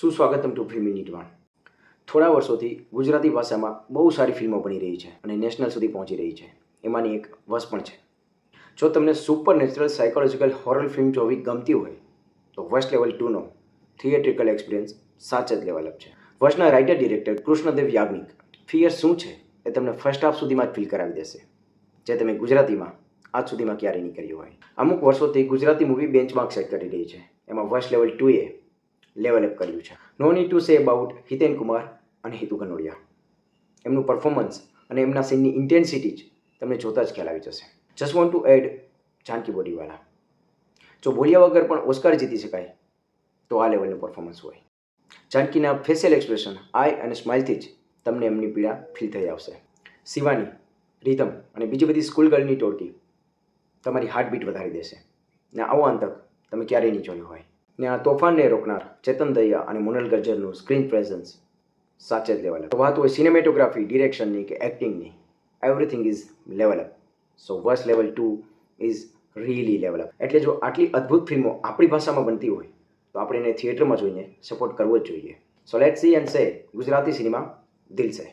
સુસ્વાગતમ two film unit 1। થોડા વર્ષોથી ગુજરાતી ભાષામાં બહુ સારી ફિલ્મો બની રહી છે અને નેશનલ સુધી પહોંચી રહી છે। એમાંની એક વશ પણ છે। જો તમને super natural psychological horror film જોવી ગમતી હોય તો વશ લેવલ 2નો થિયેટ્રિકલ એક્સપિરિયન્સ સાચે જ લેવલ અપ છે। વશના writer director Krishnadev Yagnik fear શું છે એ તમને ફર્સ્ટ હાફ સુધીમાં જ ફીલ કરાવી દેશે, જે તમે ગુજરાતીમાં આજ સુધીમાં ક્યારેય નહીં કર્યું હોય। અમુક વર્ષોથી ગુજરાતી મૂવી બેન્ચમાર્ક સેટ કરી રહી છે, એમાં વશ લેવલ 2એ લેવલ અપ કર્યું છે। No need to say about Hiten Kumar અને હિતુ કનોડિયા। એમનું પરફોર્મન્સ અને એમના સીનની ઇન્ટેન્સિટી જ તમને જોતા જ ખ્યાલ આવી જશે। Just want to add Janki Bodiwala. જો બોલ્યા વગર પણ ઓસ્કાર જીતી શકાય તો આ લેવલનું પરફોર્મન્સ હોય। જાનકીના ફેશિયલ એક્સપ્રેશન, આઈ અને સ્માઇલથી જ તમને એમની પીડા ફીલ થઈ આવશે। શિવાની, રીધમ અને બીજી બધી સ્કૂલ ગર્લની ટોળકી તમારી હાર્ટબીટ વધારી દેશે ને આવો આંતક તમે ક્યારેય નહીં જોયો હોય। ને આ તોફાનને રોકનાર ચેતન દહિયા અને મોનલ ગજ્જરનું સ્ક્રીન પ્રેઝન્સ સાચે જ લેવલ અપ। વાત હોય સિનેમેટોગ્રાફી, ડિરેક્શનની કે એક્ટિંગની, એવરીથિંગ ઇઝ લેવલ અપ। સો વશ level 2 is really level up. એટલે જો આટલી અદ્ભુત ફિલ્મો આપણી ભાષામાં બનતી હોય તો આપણે એને થિયેટરમાં જોઈને સપોર્ટ કરવો જ જોઈએ। So let's see and say Gujarati cinema દિલ સે।